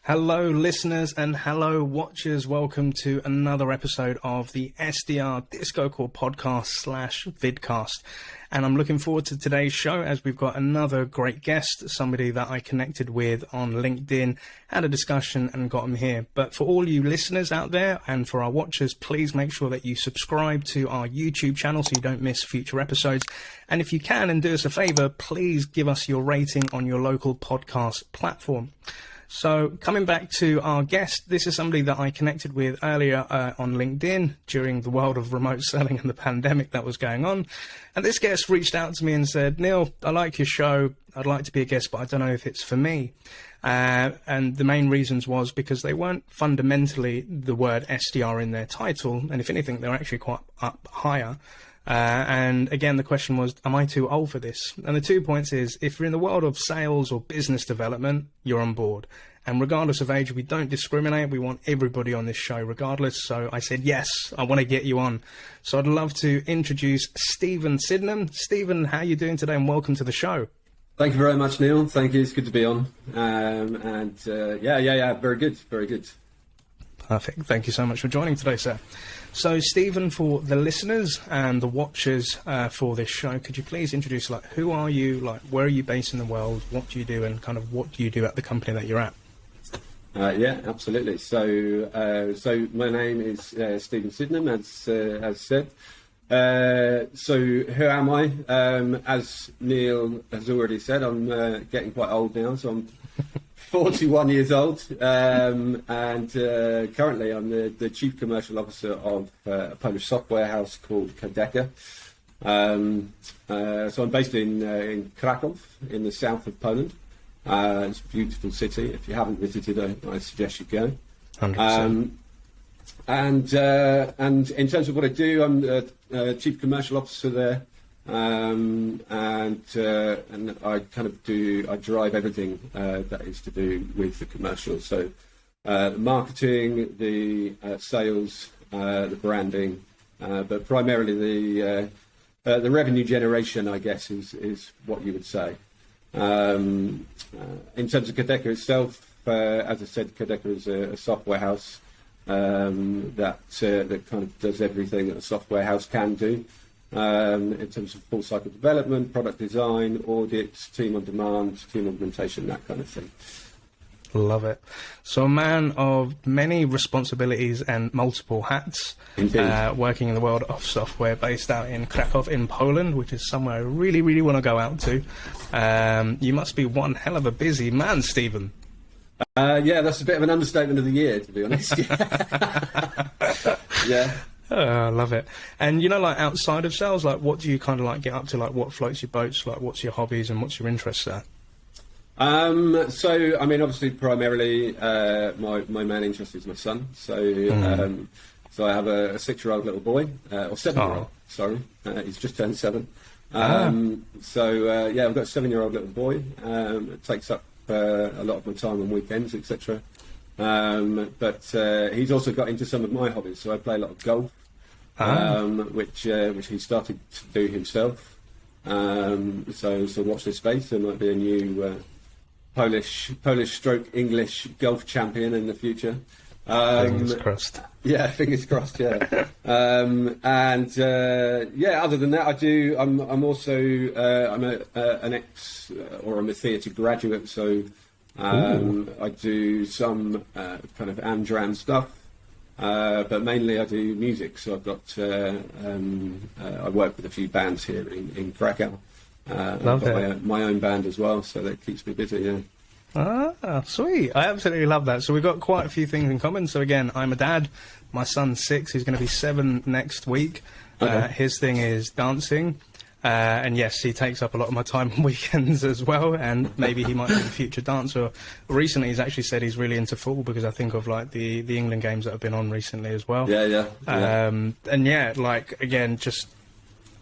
Hello listeners and hello watchers, welcome to another episode of the SDR DiscoCall podcast / Vidcast. And I'm looking forward to today's show as we've got another great guest, somebody that I connected with on LinkedIn, had a discussion and got him here. But for all you listeners out there and for our watchers, please make sure that you subscribe to our YouTube channel so you don't miss future episodes. And if you can and do us a favor, please give us your rating on your local podcast platform. So coming back to our guest, this is somebody that I connected with earlier on LinkedIn during the world of remote selling and the pandemic that was going on. And this guest reached out to me and said, Neil, I like your show. I'd like to be a guest, but I don't know if it's for me. And the main reasons was because they weren't fundamentally the word SDR in their title. And if anything, they're actually quite up higher. And again, the question was, am I too old for this? And the 2 points is, if you're in the world of sales or business development, you're on board. And regardless of age, we don't discriminate. We want everybody on this show regardless. So I said, yes, I want to get you on. So I'd love to introduce Stephen Sydenham. Stephen, how are you doing today? And welcome to the show. Thank you very much, Neil. Thank you. It's good to be on. Yeah. Very good. Very good. Perfect. Thank you so much for joining today, sir. So, Stephen, for the listeners and the watchers for this show, could you please introduce, who are you, where are you based in the world, what do you do, and kind of what do you do at the company that you're at? Yeah, absolutely. So my name is Stephen Sydenham, as said. So who am I? As Neil has already said, I'm getting quite old now, so I'm 41 years old, and currently I'm the Chief Commercial Officer of a Polish software house called Quodeca. So I'm based in Krakow, in the south of Poland. It's a beautiful city. If you haven't visited, I suggest you go. 100%. And in terms of what I do, I'm the Chief Commercial Officer there. And I I drive everything that is to do with the commercial. So the marketing, the sales, the branding, but primarily the revenue generation, I guess, is what you would say. In terms of Quodeca itself, as I said, Quodeca is a software house that kind of does everything that a software house can do. In terms of full cycle development, product design, audits, team on demand, team augmentation, that kind of thing. Love it. So a man of many responsibilities and multiple hats, working in the world of software, based out in Krakow in Poland, which is somewhere I really, really want to go out to. You must be one hell of a busy man, Stephen. Yeah, that's a bit of an understatement of the year, to be honest. Yeah. Oh, I love it. And, outside of sales, what do you kind of get up to? What floats your boats? What's your hobbies and what's your interests there? So, I mean, obviously, primarily, my main interest is my son. So, so I have a 6-year-old little boy, or 7-year-old, sorry. He's just turned 7. So, yeah, I've got a 7-year-old little boy. It takes up a lot of my time on weekends, etc. But he's also got into some of my hobbies. So I play a lot of golf, which he started to do himself. So watch this space. There might be a new Polish stroke English golf champion in the future. Fingers crossed. Yeah, fingers crossed. Yeah. Yeah. Other than that, I'm also I'm an a theatre graduate. So I do some kind of Amdram stuff, but mainly I do music. So I've got I work with a few bands here in Krakow. I've got my own band as well, so that keeps me busy. Yeah. Ah, sweet. I absolutely love that. So we've got quite a few things in common. So again, I'm a dad. My son's 6. He's going to be 7 next week. Okay. His thing is dancing. And yes, he takes up a lot of my time on weekends as well, and maybe he might be a future dancer. Recently, he's actually said he's really into football, because I think of like the England games that have been on recently as well. Yeah. And yeah, like, again, just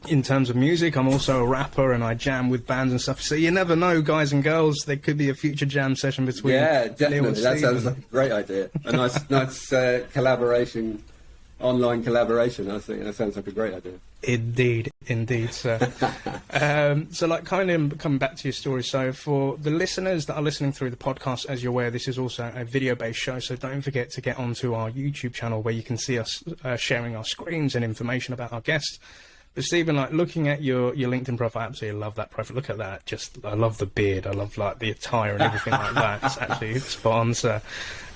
in terms of music, I'm also a rapper and I jam with bands and stuff. So you never know, guys and girls, there could be a future jam session between. Yeah, definitely. Neil and That sounds Stephen. like a great idea. A nice collaboration, online collaboration. I think that sounds like a great idea. Indeed, sir. So, like, kind of coming back to your story. So, for the listeners that are listening through the podcast, as you're aware, this is also a video-based show. So, don't forget to get onto our YouTube channel, where you can see us sharing our screens and information about our guests. But Stephen, like, looking at your LinkedIn profile, I absolutely love that profile. Look at that. I love the beard. I love, like, the attire and everything like that. It's actually spot on, sir.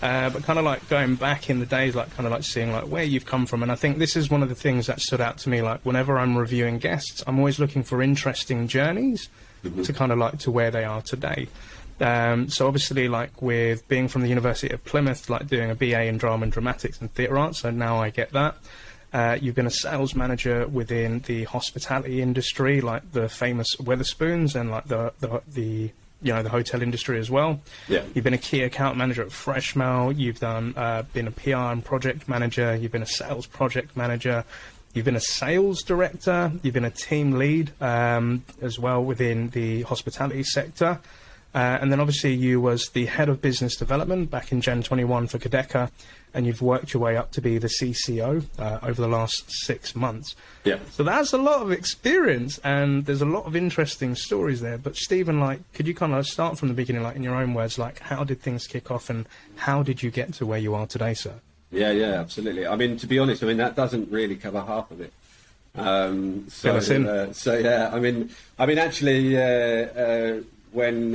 But kind of like going back in the days, like kind of like seeing like where you've come from. And I think this is one of the things that stood out to me. Like, whenever I'm reviewing guests, I'm always looking for interesting journeys to kind of like to where they are today. So obviously, like, with being from the University of Plymouth, like doing a BA in drama and dramatics and theatre arts, so now I get that. You've been a sales manager within the hospitality industry, like the famous Wetherspoons, and like the hotel industry as well. Yeah. You've been a key account manager at Freshmail. You've been a PR and project manager. You've been a sales project manager. You've been a sales director. You've been a team lead as well within the hospitality sector. And then obviously you was the head of business development back in Jan 21 for Quodeca, and you've worked your way up to be the CCO over the last 6 months. Yeah. So that's a lot of experience, and there's a lot of interesting stories there. But Stephen, like, could you kind of start from the beginning, like in your own words, like how did things kick off and how did you get to where you are today, sir? Yeah, absolutely. I mean, to be honest, that doesn't really cover half of it. Fill us in. So yeah, I mean, actually, when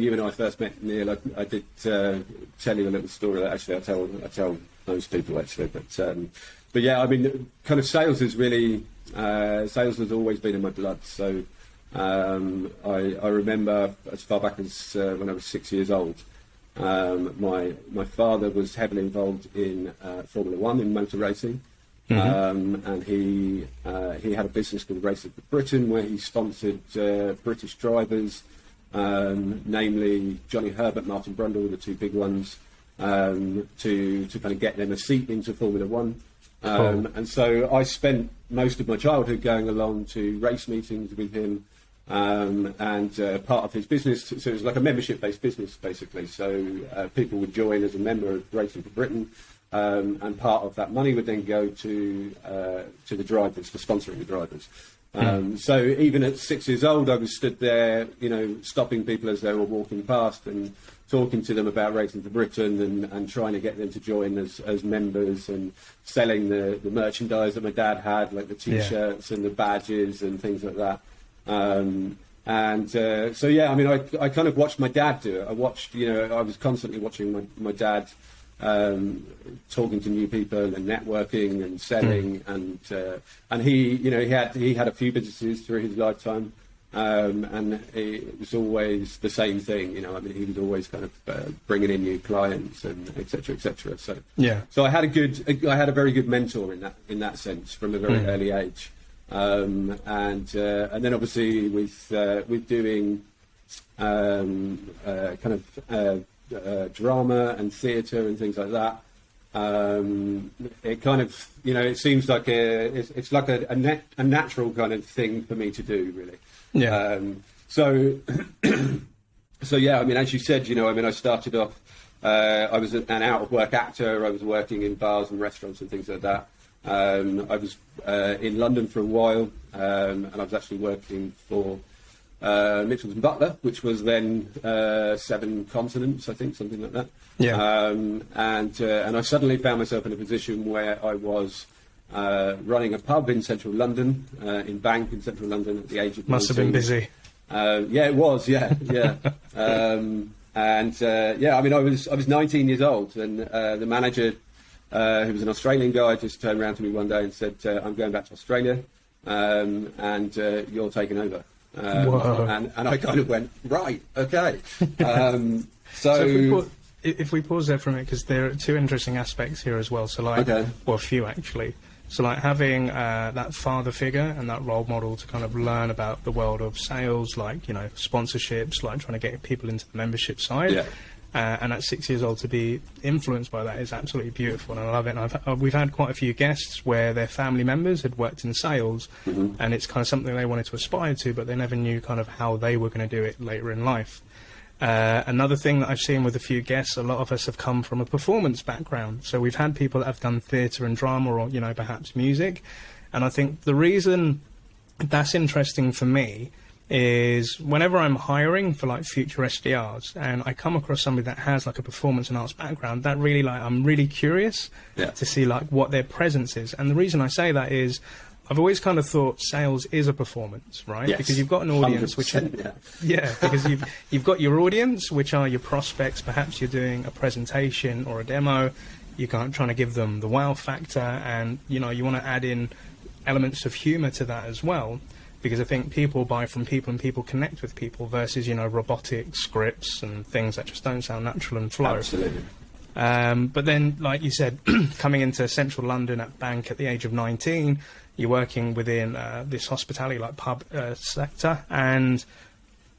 you and I first met, Neil, I did tell you a little story that actually I tell most people actually, but yeah, I mean, kind of sales is really sales has always been in my blood. So I remember as far back as when I was 6 years old. My father was heavily involved in Formula One, in motor racing. And he had a business called Races for Britain, where he sponsored British drivers, namely Johnny Herbert, Martin Brundle, the two big ones, to kind of get them a seat into Formula One. And so I spent most of my childhood going along to race meetings with him, and part of his business. So it was like a membership-based business, basically. So people would join as a member of Racing for Britain. And part of that money would then go to the drivers, for sponsoring the drivers. So even at 6 years old, I was stood there, stopping people as they were walking past and talking to them about Racing for Britain and trying to get them to join as members, and selling the merchandise that my dad had, like the T-shirts and the badges and things like that. So yeah, I mean, I kind of watched my dad do it. I was constantly watching my dad talking to new people and networking and selling, and he had a few businesses through his lifetime, and it was always the same thing. I mean, he was always kind of bringing in new clients and et cetera. So yeah, so I had a very good mentor in that sense from a very early age, and then obviously with doing drama and theatre and things like that, it kind of it seems like it's like a natural kind of thing for me to do, really. Yeah. So yeah, I mean, as you said, I started off. I was an out of work actor. I was working in bars and restaurants and things like that. I was in London for a while, and I was actually working for Mitchells and Butler, which was then 7 continents, I think, something like that. Yeah. And I suddenly found myself in a position where I was running a pub in central London, in Bank in central London, at the age of 19. Must have been busy. Yeah, it was. Yeah. I mean, I was 19 years old, and the manager, who was an Australian guy, just turned around to me one day and said, "I'm going back to Australia, and you're taking over." And I kind of went, right, okay. So if we pause there for a minute, because there are 2 interesting aspects here as well. So a few actually. So like having that father figure and that role model to kind of learn about the world of sales, like, you know, sponsorships, like trying to get people into the membership side. Yeah. And at 6 years old to be influenced by that is absolutely beautiful, and I love it. And we've had quite a few guests where their family members had worked in sales, and it's kind of something they wanted to aspire to, but they never knew kind of how they were going to do it later in life. Another thing that I've seen with a few guests, a lot of us have come from a performance background. So we've had people that have done theatre and drama, or, you know, perhaps music. And I think the reason that's interesting for me is whenever I'm hiring for like future SDRs and I come across somebody that has like a performance and arts background, that really, like, I'm really curious to see like what their presence is. And the reason I say that is I've always kind of thought sales is a performance, right? Yes, because you've got an audience, which because you've got your audience, which are your prospects. Perhaps you're doing a presentation or a demo. You're kind of trying to give them the wow factor, and, you know, you want to add in elements of humor to that as well. Because I think people buy from people and people connect with people versus, you know, robotic scripts and things that just don't sound natural and flow. Absolutely. But then, like you said, coming into central London at bank at the age of 19, you're working within this hospitality, like pub sector, and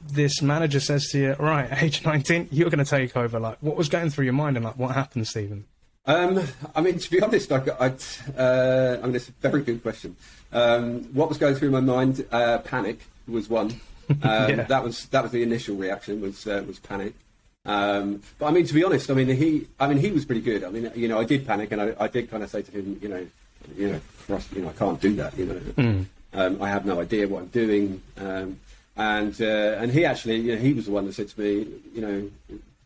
this manager says to you, right, at age 19, you're going to take over. Like, what was going through your mind, and like, what happened, Stephen? I mean, to be honest, I mean, it's a very good question. What was going through my mind? Panic was one. That was the initial reaction, was panic. But I mean, to be honest, I mean, he was pretty good. I mean, you know, I did panic, and I did kind of say to him, you know, Ross, you know, I can't do that. You know, I have no idea what I'm doing. And he actually, you know, he was the one that said to me, you know,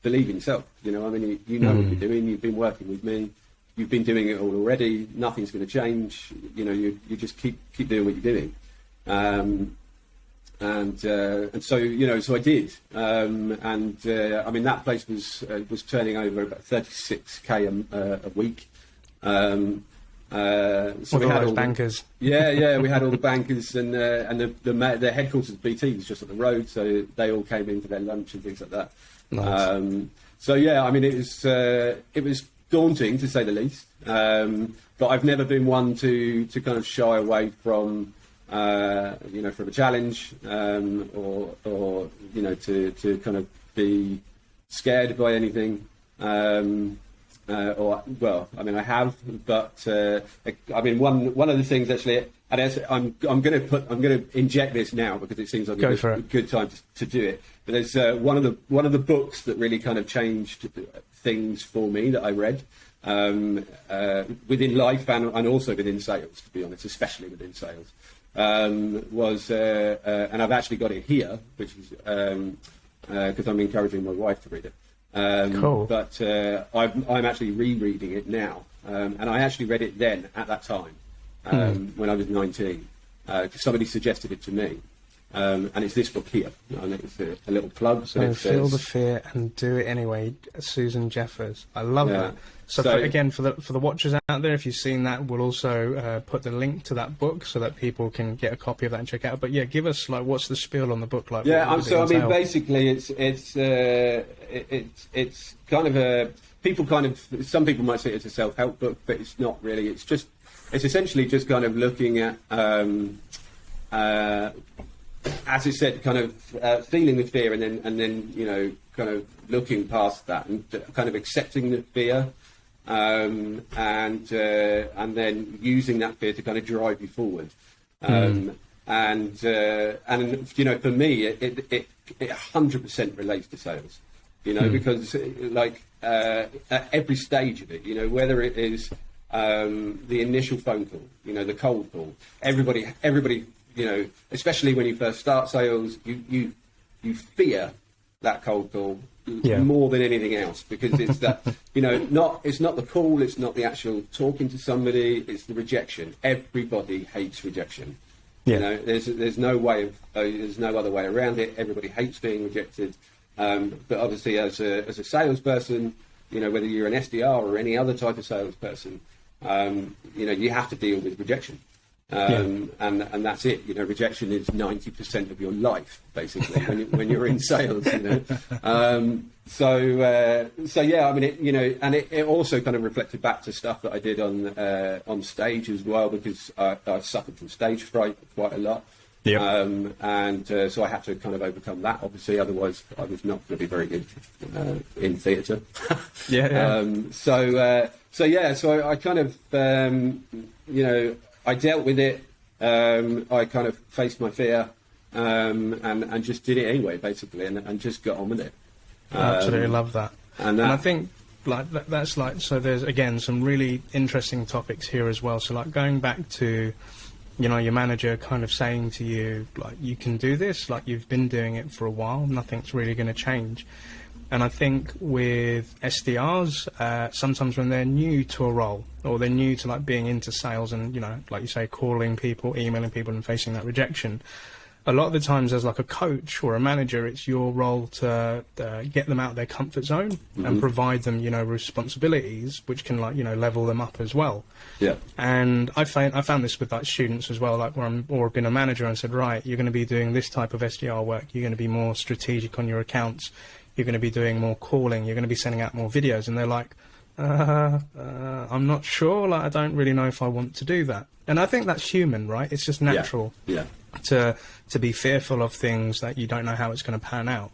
believe in yourself. You know, I mean, you know what you're doing. You've been working with me. You've been doing it all already. Nothing's going to change. You know, you just keep doing what you're doing. And so, you know, so I did. I mean, that place was turning over about 36k a week. So we had all the bankers. We had all the bankers, and the headquarters of BT was just up the road, so they all came in for their lunch and things like that. Nice. So yeah, I mean, it was daunting, to say the least. But I've never been one to kind of shy away from you know, from a challenge, or you know, to kind of be scared by anything. Or, well, I mean, I have, but I mean, one of the things actually, and I'm going to inject this now because it seems like a good time to do it. But there's one of the books that really kind of changed things for me that I read within life and also within sales, to be honest, especially within sales. Was and I've actually got it here, which is because I'm encouraging my wife to read it. Cool. But I'm actually rereading it now, and I actually read it then at that time when I was 19. Somebody suggested it to me, and it's this book here. And it's a little plug. So feel the fear and do it anyway. Susan Jeffers. I love that. So for the watchers out there, if you've seen that, we'll also put the link to that book so that people can get a copy of that and check it out. But yeah, give us like, what's the spiel on the book like? Yeah, so I mean, basically, it's kind of a some people might say it's a self-help book, but it's not really. It's essentially just kind of looking at, as I said, kind of feeling the fear, and then you know, kind of looking past that and kind of accepting the fear. And then using that fear to kind of drive you forward. And you know, for me, it 100% relates to sales. You know, because like at every stage of it, you know, whether it is the initial phone call, you know, the cold call, everybody, you know, especially when you first start sales, you fear that cold call more than anything else, because it's that, you know, it's not the call, it's not the actual talking to somebody, it's the rejection. Everybody hates rejection. You know, there's no way of there's no other way around it. Everybody hates being rejected. But obviously, as a salesperson, you know, whether you're an SDR or any other type of salesperson, you know, you have to deal with rejection. And that's it. You know, rejection is 90% of your life, basically, when you're in sales. You know, so yeah. I mean, it also kind of reflected back to stuff that I did on stage as well, because I suffered from stage fright quite a lot. Yeah. So I had to kind of overcome that. Obviously, otherwise I was not going to be very good in theatre. So I kind of I dealt with it. I kind of faced my fear and just did it anyway, basically, and just got on with it. I absolutely love that. And I think that's like, so there's again some really interesting topics here as well. So like going back to, your manager kind of saying to you, like, you can do this, like you've been doing it for a while, nothing's really going to change. And I think with SDRs, sometimes when they're new to a role, or they're new to like being into sales and, like you say, calling people, emailing people and facing that rejection, a lot of the times as like a coach or a manager, it's your role to get them out of their comfort zone and provide them, responsibilities which can like, level them up as well. Yeah. And I found this with like students as well, like where or been a manager and said, right, you're going to be doing this type of SDR work. You're going to be more strategic on your accounts. You're going to be doing more calling. You're going to be sending out more videos. And they're like, I'm not sure. Like, I don't really know if I want to do that. And I think that's human, right? It's just natural to be fearful of things that you don't know how it's going to pan out.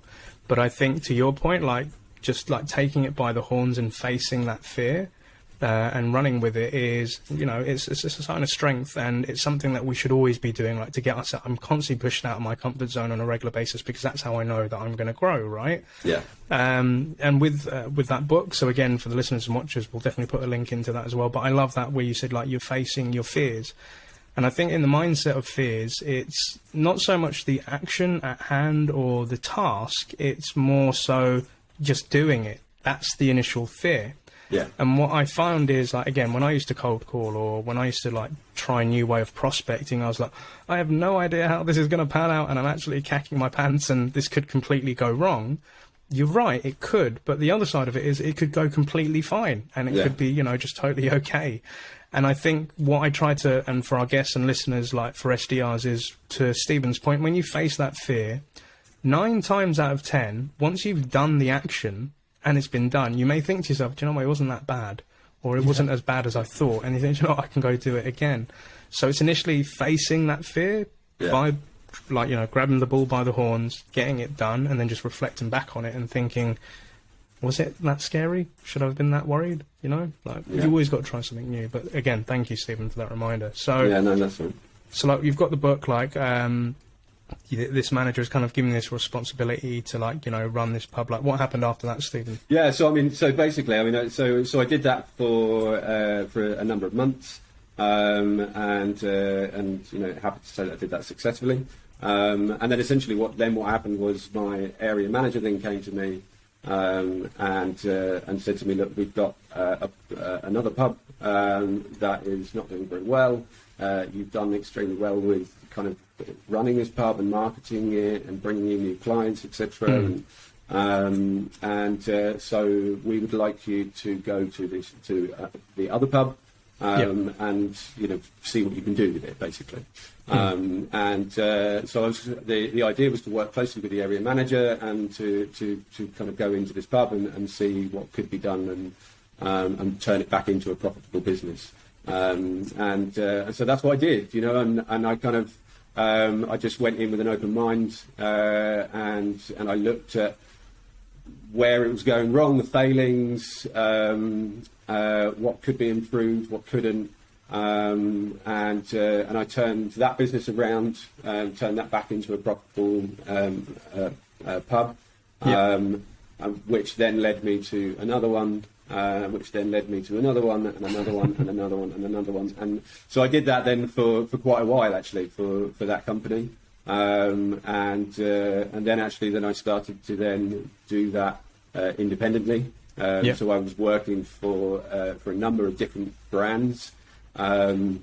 But I think to your point, like just like taking it by the horns and facing that fear and running with it is, it's a sign of strength, and it's something that we should always be doing, like to get us. I'm constantly pushed out of my comfort zone on a regular basis because that's how I know that I'm going to grow, right? Yeah. And with that book, so again, for the listeners and watchers, we'll definitely put a link into that as well. But I love that where you said like you're facing your fears. And I think in the mindset of fears, it's not so much the action at hand or the task, it's more so just doing it. That's the initial fear. Yeah. And what I found is, like, again, when I used to cold call or when I used to like try a new way of prospecting, I was like, I have no idea how this is going to pan out, and I'm actually cacking my pants and this could completely go wrong. You're right, it could, but the other side of it is it could go completely fine, and it could be, just totally okay. And I think what I try to, and for our guests and listeners, like for SDRs, is to Stephen's point, when you face that fear, 9 times out of 10, once you've done the action and it's been done, you may think to yourself, do you know what, it wasn't that bad, or it wasn't as bad as I thought, and you think, do you know what, I can go do it again. So it's initially facing that fear by, like, grabbing the bull by the horns, getting it done, and then just reflecting back on it and thinking, was it that scary? Should I have been that worried? You've always got to try something new. But again, thank you, Stephen, for that reminder. So that's fine. So like you've got the book, like this manager is kind of giving this responsibility to run this pub. Like, what happened after that, Stephen? Yeah, so basically, so I did that for a number of months, and happy to say that I did that successfully. And then essentially, what happened was my area manager then came to me. And said to me, look, we've got another pub that is not doing very well. You've done extremely well with kind of running this pub and marketing it and bringing in new clients, etc. So we would like you to go to the other pub and see what you can do with it, basically. So the idea was to work closely with the area manager and to kind of go into this pub and see what could be done and turn it back into a profitable business. So that's what I did, and I kind of I just went in with an open mind and I looked at where it was going wrong, the failings, what could be improved, what couldn't. And I turned that business around and turned that back into a profitable pub, which then led me to another one, which then led me to another one, and another one, and another one, and another one. And so I did that then for quite a while, actually, for that company. And then I started to then do that independently. So I was working for a number of different brands. And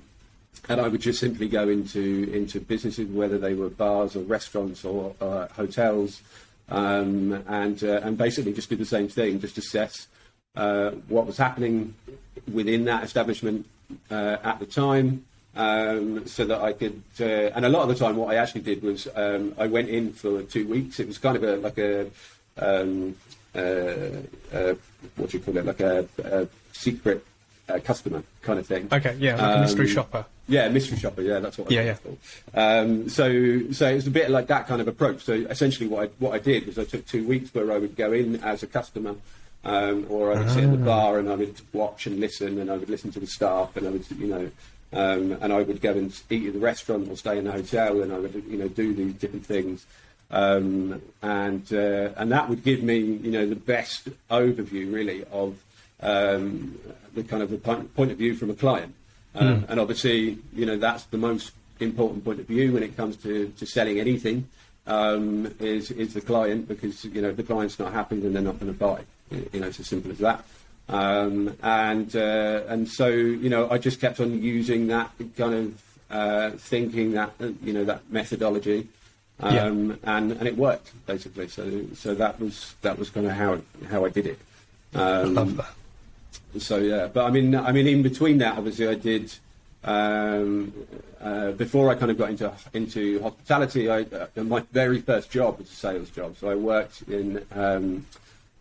I would just simply go into businesses, whether they were bars or restaurants or hotels, and basically just do the same thing, just assess what was happening within that establishment at the time, so that I could. And a lot of the time, what I actually did was I went in for 2 weeks. It was kind of what do you call it, like a secret customer kind of thing. Okay, yeah, like a mystery shopper. Yeah, mystery shopper. Yeah, that's what I called. So it was a bit like that kind of approach. So essentially, what I did was I took 2 weeks where I would go in as a customer, or I would sit in the bar and I would watch and listen, and I would listen to the staff, and I would, and I would go and eat at the restaurant or stay in the hotel, and I would, do these different things. And that would give me, the best overview really of the kind of the point of view from a client. And obviously, that's the most important point of view when it comes to selling anything, is the client, because, if the client's not happy, then they're not going to buy. It's as simple as that. And so, I just kept on using that kind of thinking, that, that methodology. And it worked basically. So that was kind of how I did it. I love that. So yeah, but I mean, in between that, obviously, I did. Before I kind of got into hospitality, my very first job was a sales job. So I worked in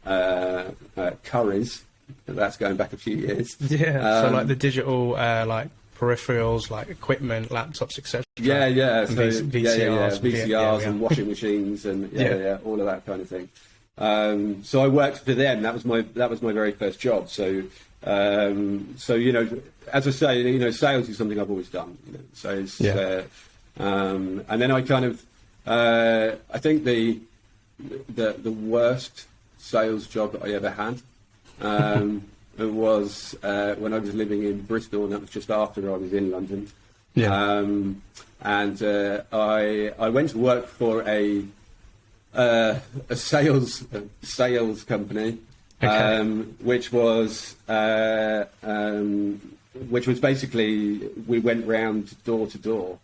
Currys. That's going back a few years. Yeah. So like the digital, like peripherals, like equipment, laptops, etc. Yeah. So VCRs, VCRs and washing machines and all of that kind of thing. So I worked for them. That was my very first job. So as I say, sales is something I've always done. So it's, and then I kind of I think the worst sales job that I ever had was when I was living in Bristol, and that was just after I was in London. And I went to work for a sales company, which was basically, we went round door to door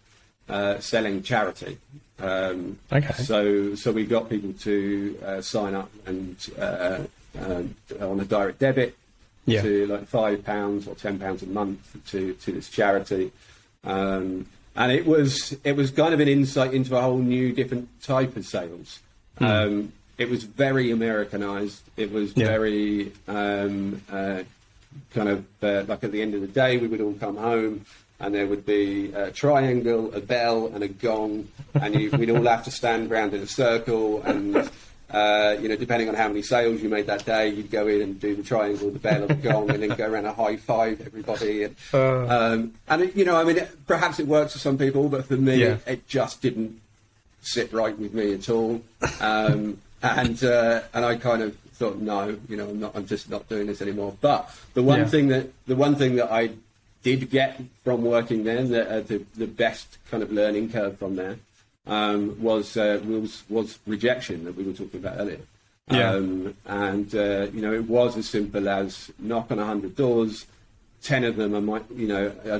selling charity. So we got people to sign up and on a direct debit to like £5 or £10 a month to this charity. And it was kind of an insight into a whole new different type of sales. It was very Americanized. It was very kind of like at the end of the day, we would all come home and there would be a triangle, a bell and a gong, and we'd all have to stand around in a circle, and depending on how many sales you made that day, you'd go in and do the triangle, the bell, or the gong, and then go around and high five everybody. And perhaps it works for some people, but for me, it just didn't sit right with me at all. And I kind of thought, no, I'm just not doing this anymore. But the one thing that I did get from working there, the best kind of learning curve from there, was rejection that we were talking about earlier. It was as simple as knock on 100 doors, 10 of them are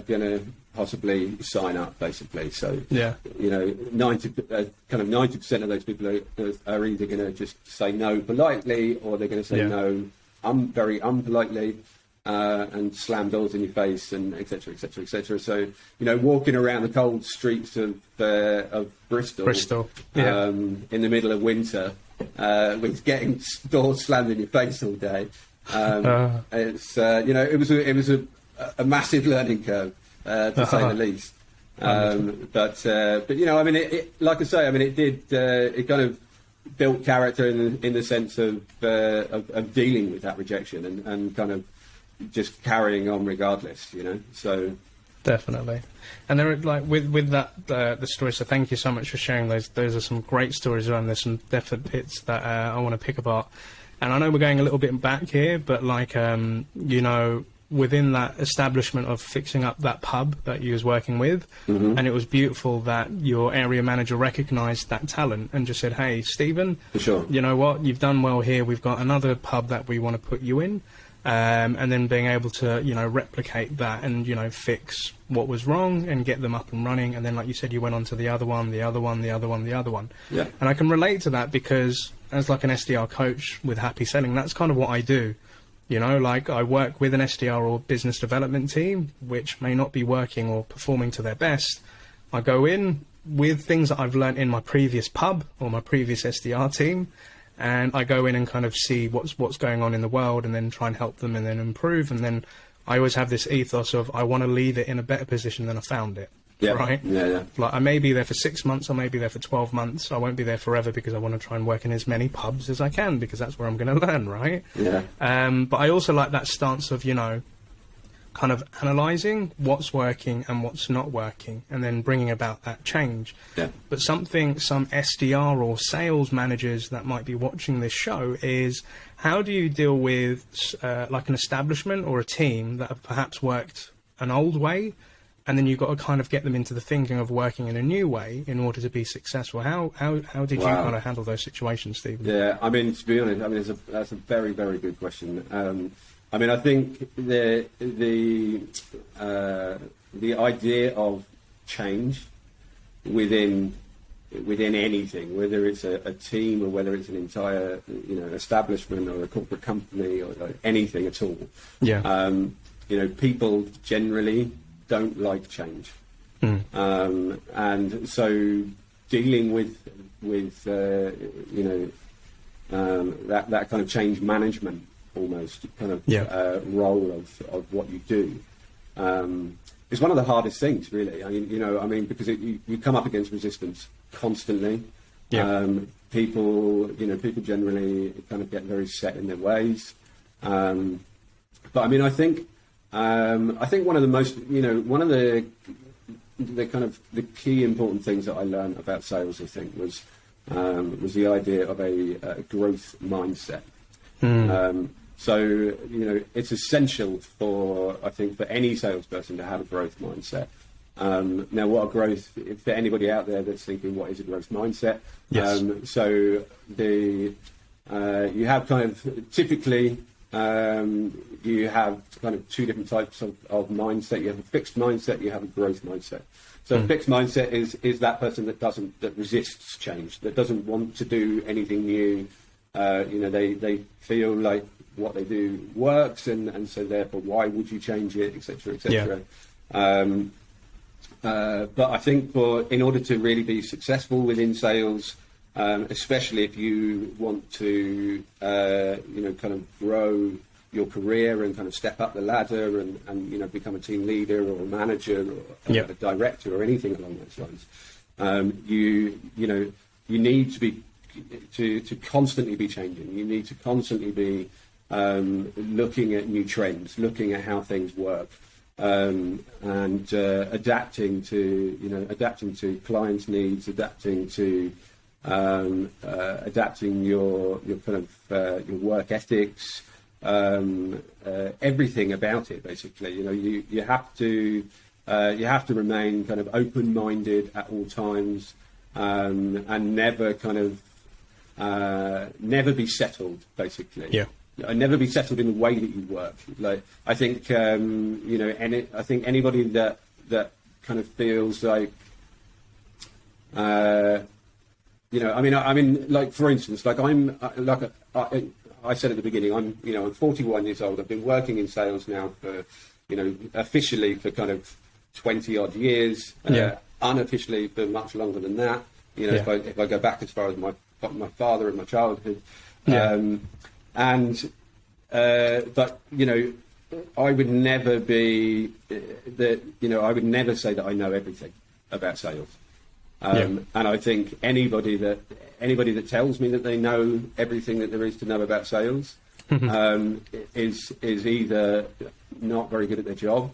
going to possibly sign up, basically. So 90% of those people are either going to just say no politely, or they're going to say no very unpolitely, and slam doors in your face, and etc. So walking around the cold streets of Bristol in the middle of winter, with getting doors slammed in your face all day, it was a massive learning curve, to say the least. But like I say, it did. It kind of built character in the sense of dealing with that rejection and kind of just carrying on regardless. So definitely. And there are, like, with that the story. So thank you so much for sharing those. Those are some great stories around. There's some definite bits that I want to pick apart. And I know we're going a little bit back here, but within that establishment of fixing up that pub that you was working with, and it was beautiful that your area manager recognised that talent and just said, hey, Stephen, for sure, you know what, you've done well here, we've got another pub that we want to put you in, and then being able to, replicate that and, fix what was wrong and get them up and running. And then, like you said, you went on to the other one. Yeah. And I can relate to that because as like an SDR coach with HappySelling, that's kind of what I do. You know, like I work with an SDR or business development team, which may not be working or performing to their best. I go in with things that I've learned in my previous pub or my previous SDR team, and I go in and kind of see what's going on in the world, and then try and help them and then improve. And then I always have this ethos of I want to leave it in a better position than I found it. Yeah. Right? Yeah. Like I may be there for 6 months, I may be there for 12 months. I won't be there forever because I want to try and work in as many pubs as I can because that's where I'm going to learn, right? Yeah. But I also like that stance of, you know, kind of analysing what's working and what's not working and then bringing about that change. Yeah. But something some SDR or sales managers that might be watching this show is how do you deal with like an establishment or a team that have perhaps worked an old way, and then you've got to kind of get them into the thinking of working in a new way in order to be successful. How did you kind of handle those situations, Stephen? Yeah, I mean, to be honest, I mean, that's a very, very good question. I mean, I think the idea of change within anything, whether it's a team or whether it's an entire establishment or a corporate company or anything at all. Yeah. People generally don't like change, and so dealing with that kind of change management almost kind of role of what you do is one of the hardest things, really. I mean, because you come up against resistance constantly. Yeah. People generally kind of get very set in their ways. But I mean, I think one of the most, one of the kind of the key important things that I learned about sales, I think, was the idea of a growth mindset. So it's essential for any salesperson to have a growth mindset. Now, what a growth, for anybody out there that's thinking, what is a growth mindset? Yes. So you have kind of typically. You have kind of two different types of mindset. You have a fixed mindset, you have a growth mindset. So a fixed mindset is that person that resists change, that doesn't want to do anything new. They feel like what they do works, and so therefore why would you change it, etc., etc. Yeah. But I think in order to really be successful within sales, especially if you want to, kind of grow your career and kind of step up the ladder and become a team leader or a manager or a director or anything along those lines, you need to constantly be changing. You need to constantly be looking at new trends, looking at how things work, and adapting to clients' needs, adapting your kind of your work ethics, everything about it. Basically, you have to remain kind of open-minded at all times, and never be settled. Basically, yeah. And never be settled in the way that you work. Like I think I think anybody that kind of feels like. I mean, like for instance, like I said at the beginning, I'm 41 years old. I've been working in sales now for, officially for kind of 20 odd years. Unofficially for much longer than that. If I go back as far as my father and my childhood, but I would never be that. I would never say that I know everything about sales. And I think anybody that tells me that they know everything that there is to know about sales is either not very good at their job,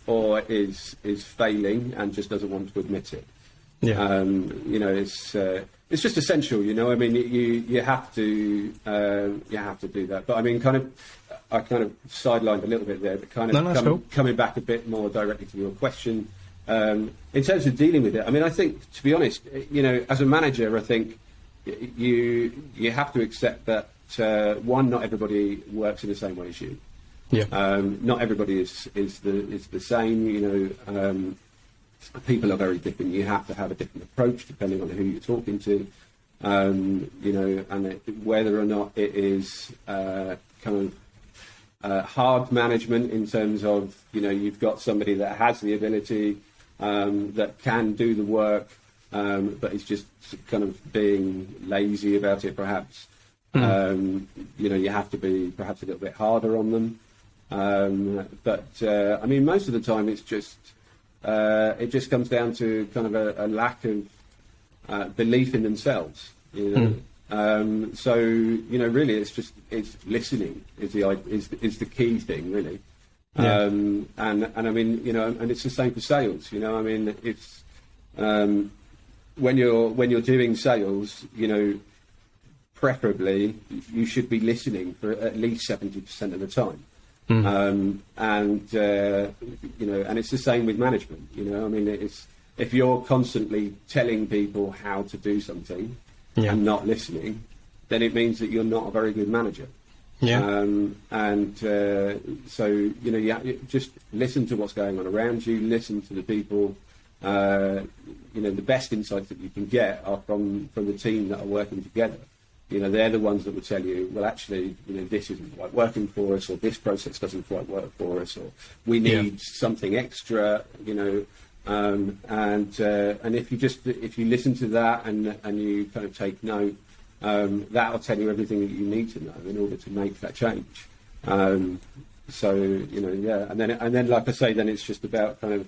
or is failing and just doesn't want to admit it. It's just essential. I mean, you have to do that. But I mean, I kind of sidelined a little bit there, but coming back a bit more directly to your question. In terms of dealing with it, I mean, I think, to be honest, as a manager, I think you have to accept that not everybody works in the same way as you. Not everybody is the same. People are very different. You have to have a different approach depending on who you're talking to. And whether or not it is kind of hard management in terms of, you've got somebody that has the ability, that can do the work, but is just kind of being lazy about it, perhaps. You have to be perhaps a little bit harder on them. I mean, most of the time it just comes down to kind of a lack of belief in themselves. Really, it's listening is the key thing, really. And I mean, and it's the same for sales. I mean, it's when you're doing sales, preferably you should be listening for at least 70% of the time. And it's the same with management. I mean, it's if you're constantly telling people how to do something and not listening, then it means that you're not a very good manager. You just listen to what's going on around you, listen to the people. The best insights that you can get are from the team that are working together. They're the ones that will tell you, well, actually, this isn't quite working for us, or this process doesn't quite work for us, or we need something extra, and if you listen to that and you kind of take note, that'll tell you everything that you need to know in order to make that change. And then like I say, then it's just about kind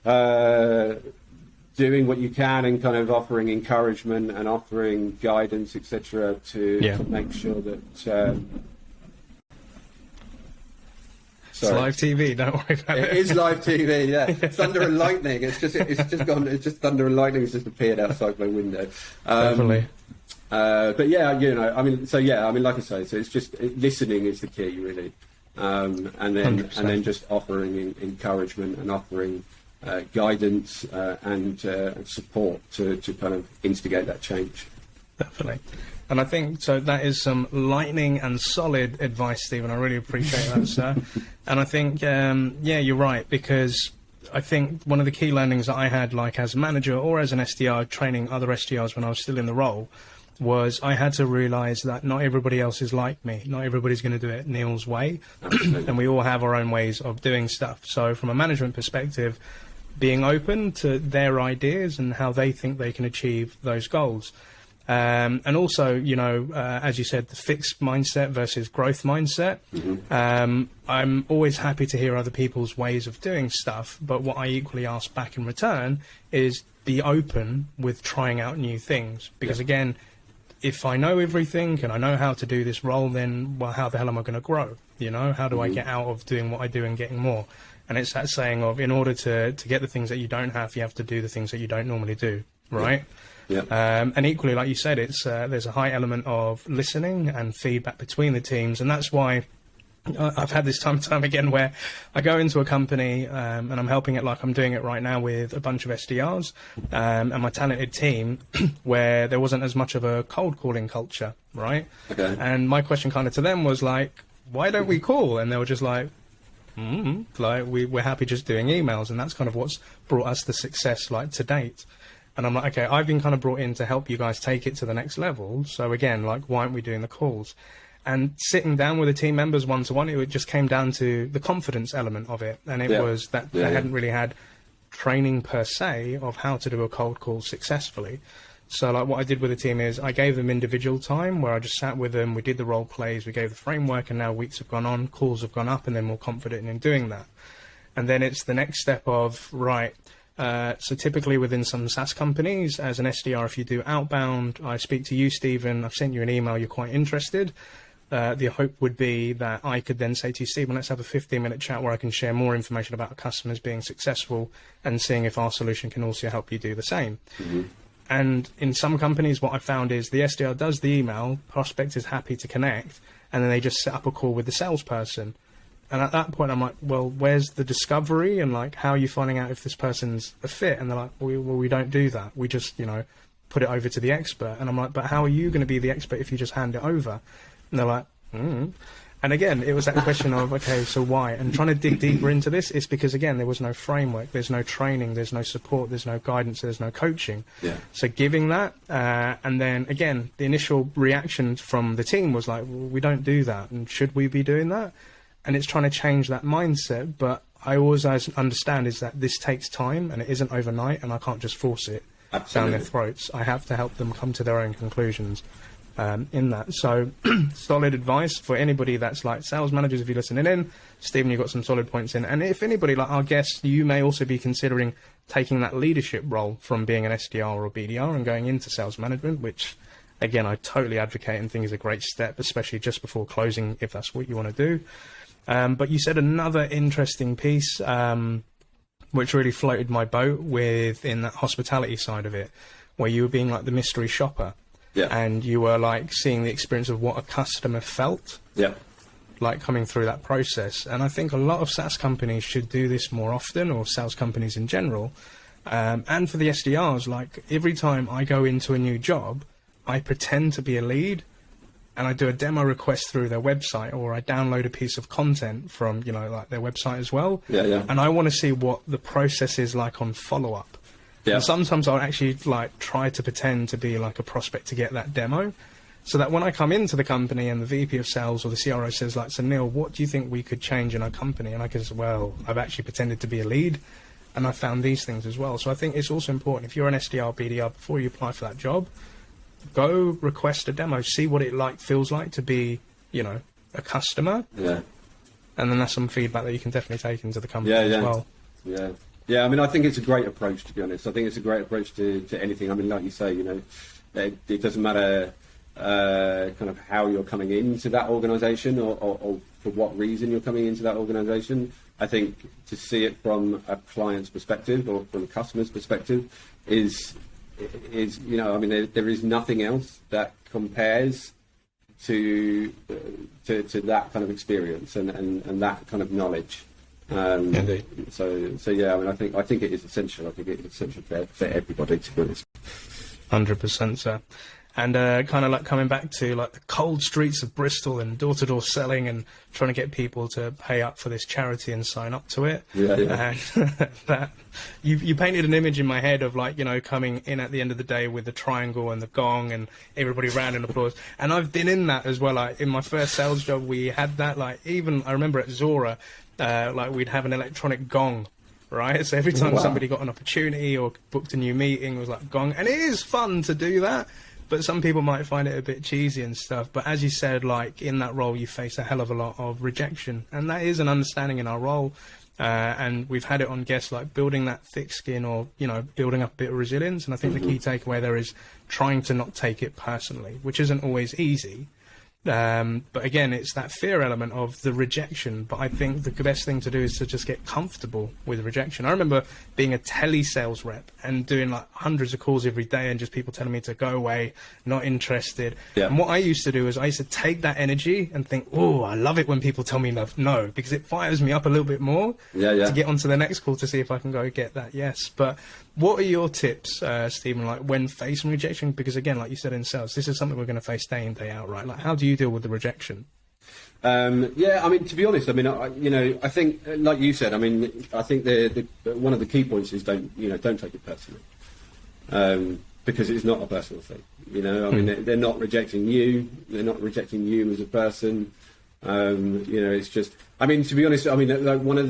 of doing what you can and kind of offering encouragement and offering guidance, etc., to make sure that. It's live TV. Don't worry about it. It is live TV. Yeah, thunder and lightning. It's just gone. It's just thunder and lightning has just appeared outside my window. Definitely. But like I say, so it's just listening is the key, really, and then just offering encouragement and offering guidance and support to kind of instigate that change. Definitely. And I think so. That is some lightning and solid advice, Stephen. I really appreciate that, sir. And I think, you're right, because I think one of the key learnings that I had, like as a manager or as an SDR, training other SDRs when I was still in the role, was I had to realise that not everybody else is like me. Not everybody's going to do it Neil's way, and we all have our own ways of doing stuff. So from a management perspective, being open to their ideas and how they think they can achieve those goals. And also, as you said, the fixed mindset versus growth mindset. I'm always happy to hear other people's ways of doing stuff, but what I equally ask back in return is be open with trying out new things. Because again, if I know everything and I know how to do this role, then, well, how the hell am I going to grow? How do I get out of doing what I do and getting more? And it's that saying of, in order to get the things that you don't have, you have to do the things that you don't normally do, right? And equally, like you said, it's there's a high element of listening and feedback between the teams. And that's why I've had this time and time again where I go into a company and I'm helping it like I'm doing it right now with a bunch of SDRs and my talented team where there wasn't as much of a cold calling culture, right? Okay. And my question kind of to them was like, why don't we call? And they were just like, we're happy just doing emails. And that's kind of what's brought us the success like to date. And I'm like, okay, I've been kind of brought in to help you guys take it to the next level. So again, like, why aren't we doing the calls? And sitting down with the team members one-to-one, it just came down to the confidence element of it. And it was that they hadn't really had training per se of how to do a cold call successfully. So like what I did with the team is I gave them individual time where I just sat with them, we did the role plays, we gave the framework, and now weeks have gone on, calls have gone up, and they're more confident in doing that. And then it's the next step of, right, so typically within some SaaS companies, as an SDR, if you do outbound, I speak to you, Stephen, I've sent you an email, you're quite interested. The hope would be that I could then say to you, Stephen, let's have a 15-minute chat where I can share more information about customers being successful and seeing if our solution can also help you do the same. And in some companies, what I found is the SDR does the email, prospect is happy to connect, and then they just set up a call with the salesperson. And at that point, I'm like, well, where's the discovery? And like, how are you finding out if this person's a fit? And they're like, well, we don't do that. We just, put it over to the expert. And I'm like, but how are you going to be the expert if you just hand it over? And they're like, And And again, it was that question of, okay, so why? And trying to dig deeper into this, it's because, again, there was no framework, there's no training, there's no support, there's no guidance, there's no coaching. Yeah. So giving that, and then, again, the initial reaction from the team was like, well, we don't do that, and should we be doing that? And it's trying to change that mindset, but I always understand is that this takes time, and it isn't overnight, and I can't just force it down their throats. I have to help them come to their own conclusions. In that. So solid advice for anybody that's like sales managers, if you're listening in. Stephen, you've got some solid points in. And if anybody like our guests, you may also be considering taking that leadership role from being an SDR or BDR and going into sales management, which again, I totally advocate and think is a great step, especially just before closing, if that's what you want to do. But you said another interesting piece, which really floated my boat within that hospitality side of it, where you were being like the mystery shopper. Yeah. And you were like seeing the experience of what a customer felt, like coming through that process. And I think a lot of SaaS companies should do this more often, or sales companies in general. And for the SDRs, like every time I go into a new job, I pretend to be a lead and I do a demo request through their website, or I download a piece of content from, you know, like their website as well. And I want to see what the process is like on follow-up. And sometimes I'll actually like try to pretend to be like a prospect to get that demo, so that when I come into the company and the VP of sales or the CRO says like, so Neil, what do you think we could change in our company? And I can say, well, I've actually pretended to be a lead and I found these things as well. So I think it's also important, if you're an SDR, BDR, before you apply for that job, go request a demo, see what it feels like to be, you know, a customer. And then that's some feedback that you can definitely take into the company as well. Yeah, I mean, I think it's a great approach, to be honest. I think it's a great approach to anything. I mean, like you say, you know, it doesn't matter kind of how you're coming into that organisation, or for what reason you're coming into that organisation. I think to see it from a client's perspective or from a customer's perspective is you know, I mean, there is nothing else that compares to that kind of experience and that kind of knowledge. Indeed. So yeah, I mean, I think it is essential. I think it is essential for everybody, to be honest. 100%, sir. And kind of like coming back to like the cold streets of Bristol and door-to-door selling and trying to get people to pay up for this charity and sign up to it. And that you painted an image in my head of like, you know, coming in at the end of the day with the triangle and the gong and everybody round in applause. And I've been in that as well. Like in my first sales job, we had that. Like even I remember at Zora, like we'd have an electronic gong, right? So every time somebody got an opportunity or booked a new meeting, it was like gong. And it is fun to do that, but some people might find it a bit cheesy and stuff. But as you said, like in that role, you face a hell of a lot of rejection, and that is an understanding in our role. And we've had it on guests, like building that thick skin, or, you know, building up a bit of resilience. And I think the key takeaway there is trying to not take it personally, which isn't always easy. But again, it's that fear element of the rejection. But I think the best thing to do is to just get comfortable with rejection. I remember being a telesales rep and doing like hundreds of calls every day and just people telling me to go away, not interested. And what I used to do is I used to take that energy and think, oh, I love it when people tell me no, because it fires me up a little bit more to get onto the next call to see if I can go get that yes. But what are your tips, Stephen, like when facing rejection? Because again, like you said in sales, this is something we're going to face day in, day out, right? Like how do you deal with the rejection? I mean, to be honest, I mean, I think, like you said, I mean, I think the one of the key points is don't take it personally, because it's not a personal thing. You know, I mean, they're not rejecting you. They're not rejecting you as a person. You know, it's just, I mean, to be honest, I mean, like one of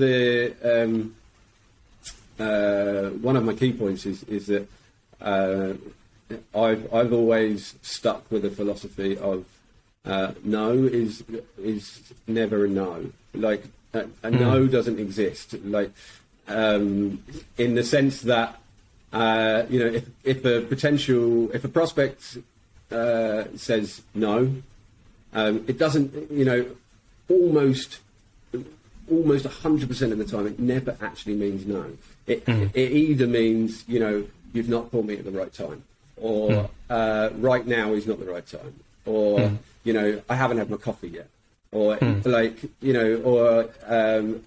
my key points is that I've always stuck with the philosophy of no is never a no. Like a no doesn't exist. Like in the sense that you know, if a prospect says no, it doesn't, you know, almost 100% of the time it never actually means no. It either means, you know, you've not called me at the right time, or right now is not the right time, or you know, I haven't had my coffee yet, or like, you know,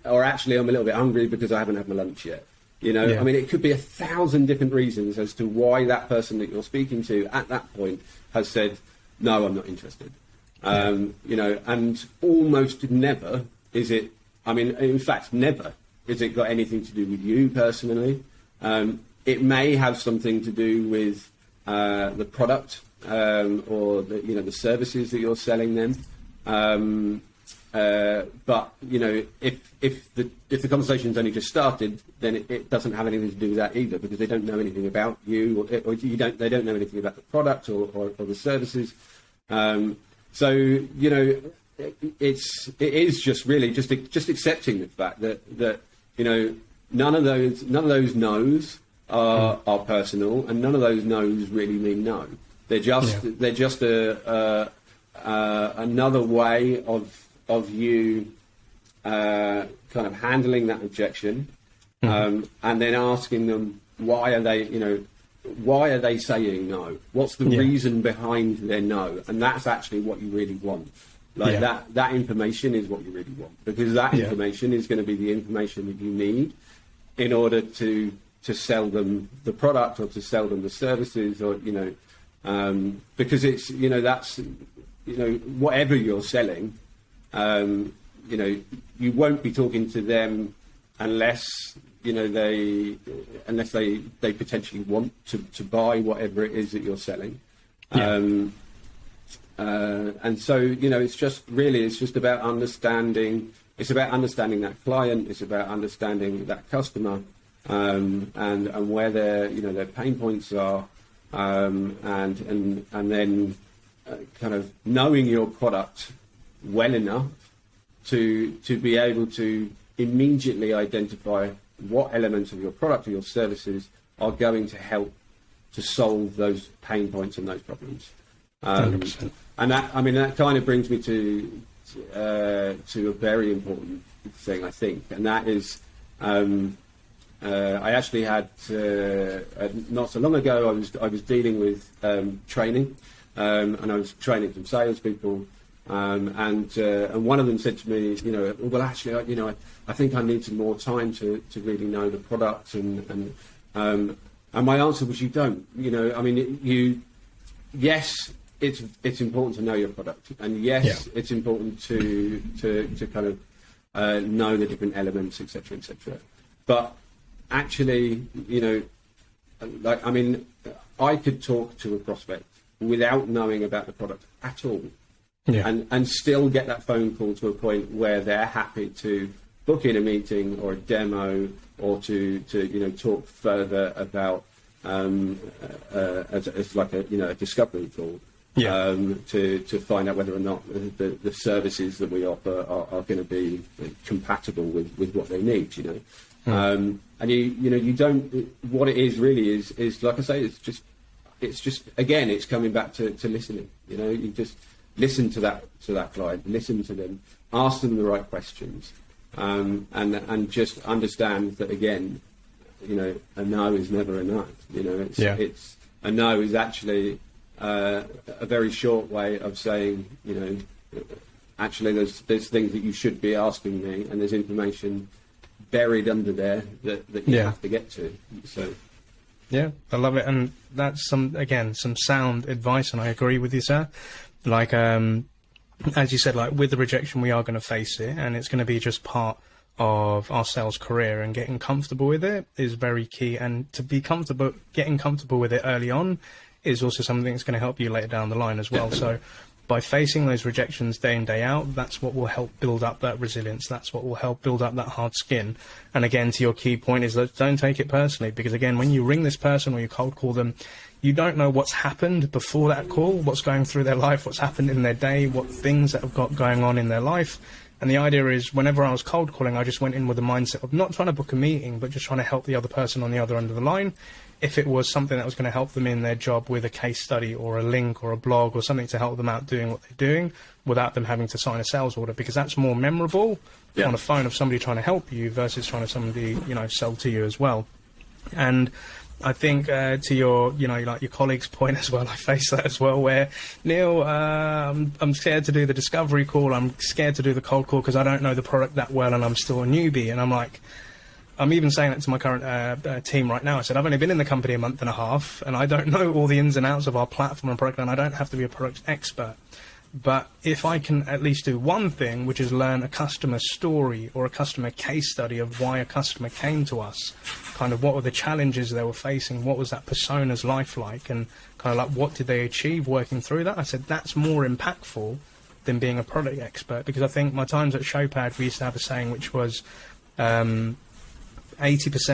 or actually I'm a little bit hungry because I haven't had my lunch yet. You know, I mean, it could be 1,000 different reasons as to why that person that you're speaking to at that point has said, no, I'm not interested. You know, and almost never is it, I mean, in fact, never is it got anything to do with you personally. It may have something to do with the product or the, you know, the services that you're selling them. But you know, if the conversation's only just started, then it doesn't have anything to do with that either, because they don't know anything about you, or they don't know anything about the product or the services. So you know, it is just really just accepting the fact that you know, none of those no's are personal, and none of those no's really mean no. They're just another way of you kind of handling that objection, and then asking them why are they saying no? What's the reason behind their no? And that's actually what you really want. Like that information is what you really want, because that information is going to be the information that you need in order to sell them the product or to sell them the services, or you know, because it's, you know, that's, you know, whatever you're selling, you know, you won't be talking to them unless, you know, they potentially want to buy whatever it is that you're selling. And so, you know, it's just about understanding. It's about understanding that client. It's about understanding that customer, and where their pain points are, and then kind of knowing your product well enough to be able to immediately identify what elements of your product or your services are going to help to solve those pain points and those problems. 100%. And that, I mean, that kind of brings me to a very important thing, I think, and that is, I actually had not so long ago. I was dealing with training, and I was training some salespeople, and one of them said to me, you know, well, actually, you know, I think I need some more time to really know the product, and my answer was, you don't. You know, I mean, yes. It's important to know your product, and yes, it's important to kind of know the different elements, etc., etc. But actually, you know, like, I mean, I could talk to a prospect without knowing about the product at all, and still get that phone call to a point where they're happy to book in a meeting or a demo, or to you know, talk further about as like a, you know, a discovery call. To find out whether or not the services that we offer are going to be compatible with what they need, you know. And you know, you don't. What it is really is like I say, it's just again, it's coming back to listening. You know, you just listen to that client, listen to them, ask them the right questions, and just understand that, again, you know, a no is never a no. You know, it's a no is actually a very short way of saying, you know, actually there's things that you should be asking me, and there's information buried under there that you have to get to. So yeah, I love it, and that's some sound advice, and I agree with you, sir. Like as you said, like with the rejection, we are going to face it, and it's going to be just part of our sales career, and getting comfortable with it is very key. And to be getting comfortable with it early on is also something that's going to help you later down the line as well. So by facing those rejections day in, day out, that's what will help build up that resilience. That's what will help build up that hard skin. And again, to your key point is that don't take it personally, because again, when you ring this person or you cold call them, you don't know what's happened before that call, what's going through their life, what's happened in their day, what things that have got going on in their life. And the idea is, whenever I was cold calling, I just went in with the mindset of not trying to book a meeting, but just trying to help the other person on the other end of the line. If it was something that was going to help them in their job with a case study or a link or a blog or something to help them out doing what they're doing without them having to sign a sales order, because that's more memorable on a phone of somebody trying to help you versus trying to somebody, you know, sell to you as well. And I think to your, you know, like your colleague's point as well, I face that as well, where, Neil, I'm scared to do the discovery call. I'm scared to do the cold call because I don't know the product that well and I'm still a newbie. And I'm like, I'm even saying that to my current team right now. I said, I've only been in the company a month and a half, and I don't know all the ins and outs of our platform and product, and I don't have to be a product expert. But if I can at least do one thing, which is learn a customer story or a customer case study of why a customer came to us, kind of what were the challenges they were facing, what was that persona's life like, and kind of like what did they achieve working through that, I said that's more impactful than being a product expert. Because I think my times at Showpad, we used to have a saying which was 80%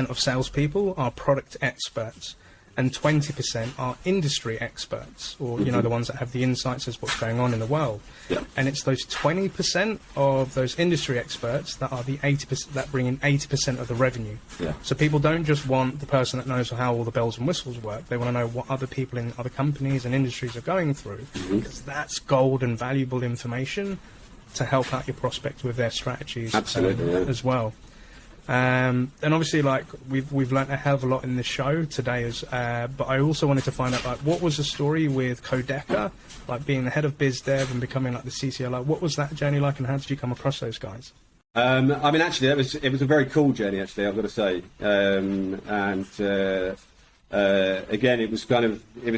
of salespeople are product experts and 20% are industry experts, or you know, the ones that have the insights as what's going on in the world. Yeah. And it's those 20% of those industry experts that are the 80% that bring in 80% of the revenue. Yeah. So people don't just want the person that knows how all the bells and whistles work. They want to know what other people in other companies and industries are going through, because that's gold and valuable information to help out your prospect with their strategies. Absolutely, yeah. As well. And obviously, like we've learnt a hell of a lot in this show today, but I also wanted to find out, like, what was the story with Quodeca, like being the head of biz dev and becoming like the CCO. Like, what was that journey like, and how did you come across those guys? I mean, actually, it was a very cool journey. Actually, I've got to say, again, it was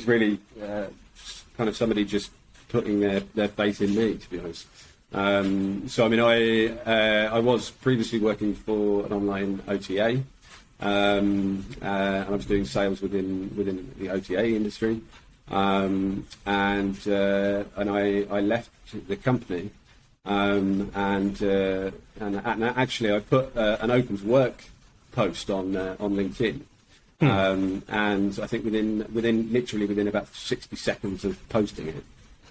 really kind of somebody just putting their faith in me, to be honest. So I mean, I was previously working for an online OTA, and I was doing sales within the OTA industry, and I left the company, and actually I put an open to work post on LinkedIn, and I think within about 60 seconds of posting it,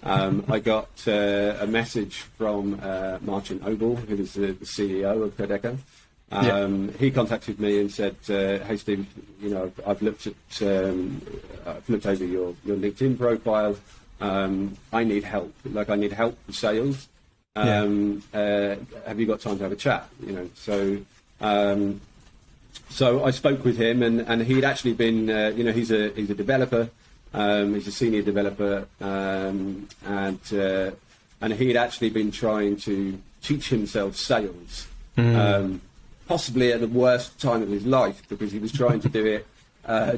I got a message from Martin Ogle, who was the CEO of Quodeca. He contacted me and said, "Hey Steve, you know, I've looked over your LinkedIn profile. I need help. Like, I need help with sales. Have you got time to have a chat?" You know, so I spoke with him, and he'd actually been, you know, he's a developer. He's a senior developer, and he'd actually been trying to teach himself sales, possibly at the worst time of his life, because he was trying to do it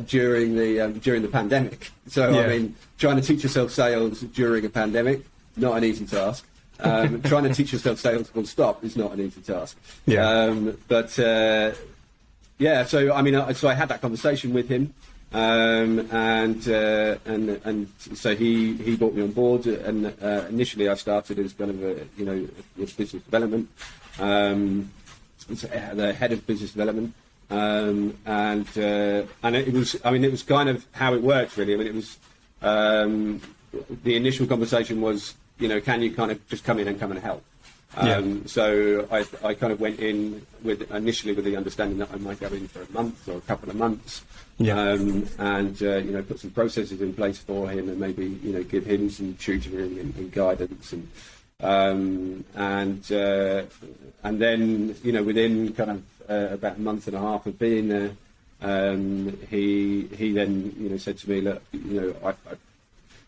during the pandemic. So I mean, trying to teach yourself sales during a pandemic, not an easy task. Trying to teach yourself sales full stop is not an easy task. So I mean, so I had that conversation with him. And so he brought me on board, and initially I started as kind of with business development, the head of business development, and it was kind of how it worked, really. I mean, it was the initial conversation was, you know, can you kind of just come in and help? So I kind of went in initially with the understanding that I might go in for a month or a couple of months, and you know, put some processes in place for him, and maybe, you know, give him some tutoring and guidance, and then, you know, within kind of about a month and a half of being there, he then, you know, said to me, "Look, you know,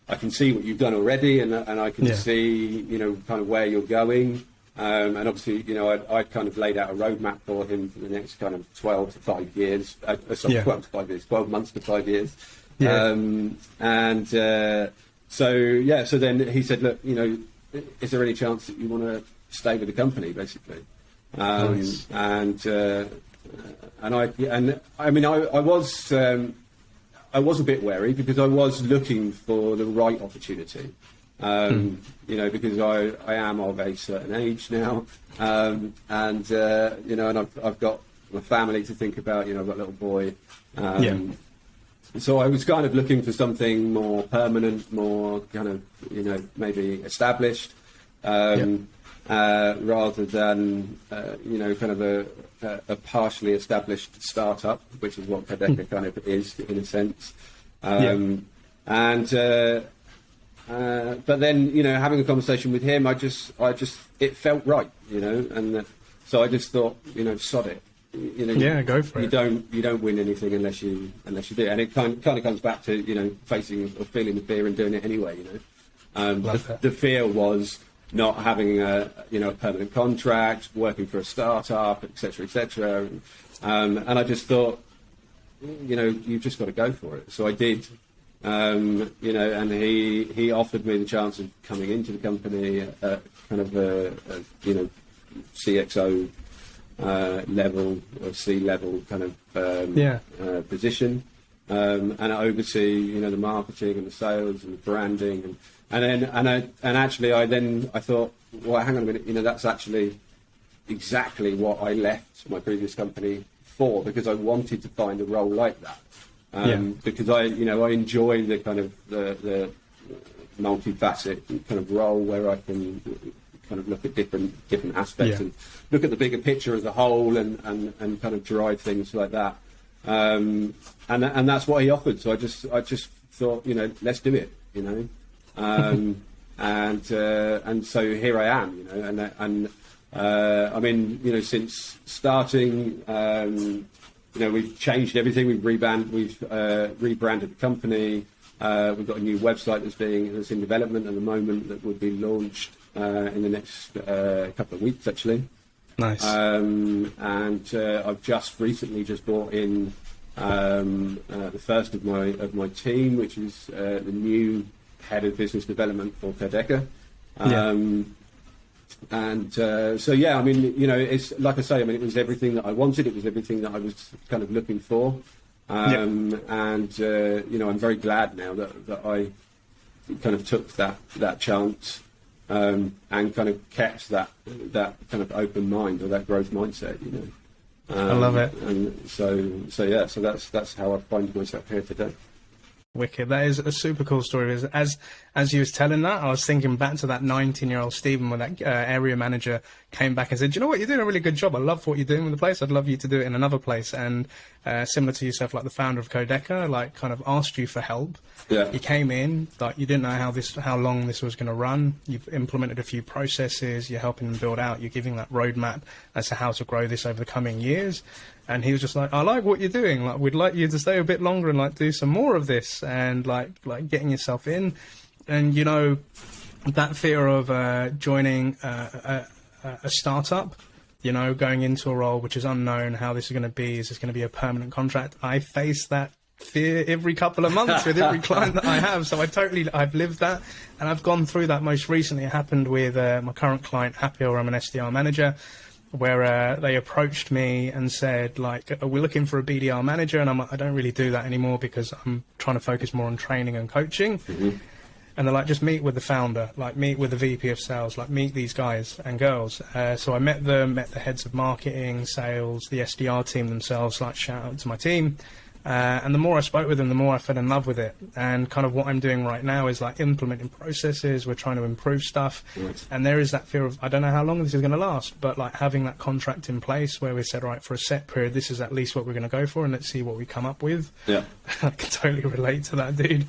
I can see what you've done already, and I can see, you know, kind of where you're going." And obviously, you know, I'd kind of laid out a roadmap for him for the next kind of 12 to 5 years. 12 months to 5 years. So then he said, "Look, you know, is there any chance that you want to stay with the company, basically?" Nice. And I mean, I was a bit wary, because I was looking for the right opportunity. You know, because I am of a certain age now, and you know, and I've got my family to think about. You know, I've got a little boy, so I was kind of looking for something more permanent, more kind of, you know, maybe established, rather than you know, kind of a partially established startup, which is what Quodeca kind of is in a sense. But then, you know, having a conversation with him, I just it felt right, you know, and so I just thought, you know, sod it, you know, go for it. You don't win anything unless you do, and it kind of comes back to, you know, facing or feeling the fear and doing it anyway, you know. The fear was not having a permanent contract, working for a startup, etc. And I just thought, you know, you've just got to go for it. So I did. You know, and he offered me the chance of coming into the company at kind of a you know, CXO level or C level kind of position, and I oversee, you know, the marketing and the sales and the branding, and actually I thought, well, hang on a minute, you know, that's actually exactly what I left my previous company for, because I wanted to find a role like that. Because I enjoy the kind of the multifaceted kind of role where I can kind of look at different aspects and look at the bigger picture as a whole and kind of drive things like that. And that's what he offered. So I just thought, you know, let's do it, you know. And so here I am, you know, I mean, you know, since starting, you know, we've changed everything. We've rebranded the company. We've got a new website that's in development at the moment that will be launched in the next couple of weeks, actually. Nice. And I've just recently brought in the first of my team, which is the new head of business development for Quodeca. And so, yeah, I mean, you know, it's like I say, I mean, it was everything that I wanted. It was everything that I was kind of looking for. And, you know, I'm very glad now that I kind of took that chance and kind of kept that kind of open mind or that growth mindset, you know. I love it. And so yeah, so that's how I find myself here today. Wicked. That is a super cool story. As you was telling that, I was thinking back to that 19-year-old Stephen when that area manager came back and said, you know what, you're doing a really good job. I love what you're doing with the place. I'd love you to do it in another place. And similar to yourself, like the founder of Quodeca, like kind of asked you for help. Yeah. You came in, like you didn't know how long this was going to run. You've implemented a few processes. You're helping them build out. You're giving that roadmap as to how to grow this over the coming years. And he was just like, I like what you're doing. Like, we'd like you to stay a bit longer and like do some more of this and like getting yourself in. And, you know, that fear of joining a startup, you know, going into a role which is unknown, how this is going to be, is this going to be a permanent contract? I face that fear every couple of months with every client that I have. So I've lived that, and I've gone through that. Most recently, it happened with my current client, Happy, or I'm an SDR manager, where they approached me and said, like, we're looking for a BDR manager. And I'm like, I don't really do that anymore because I'm trying to focus more on training and coaching. Mm-hmm. And they're like, just meet with the founder, like meet with the VP of sales, like meet these guys and girls. So I met them, met the heads of marketing, sales, the SDR team themselves, like shout out to my team. And the more I spoke with them, the more I fell in love with it. And kind of what I'm doing right now is like implementing processes. We're trying to improve stuff. Right. And there is that fear of, I don't know how long this is going to last, but like having that contract in place where we said, right, for a set period, this is at least what we're going to go for, and let's see what we come up with. Yeah. I can totally relate to that, dude.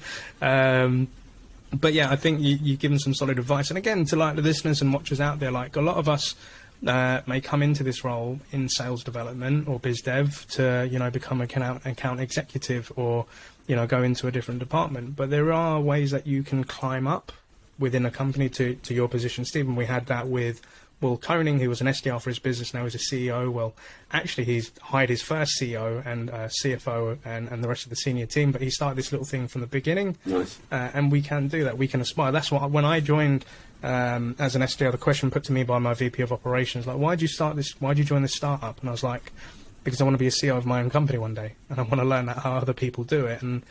But yeah, I think you've given some solid advice. And again, to like the listeners and watchers out there, like a lot of us may come into this role in sales development or biz dev to, you know, become an account executive or, you know, go into a different department. But there are ways that you can climb up within a company to your position. Stephen, we had that with Will Koning, who was an SDR for his business, now he's a CEO. Well, actually, he's hired his first CEO and CFO and the rest of the senior team, but he started this little thing from the beginning. Nice. And we can do that. We can aspire. That's what, when I joined as an SDR, the question put to me by my VP of operations, like, why'd you start this? Why'd you join this startup? And I was like, because I want to be a CEO of my own company one day, and I want to learn how other people do it. And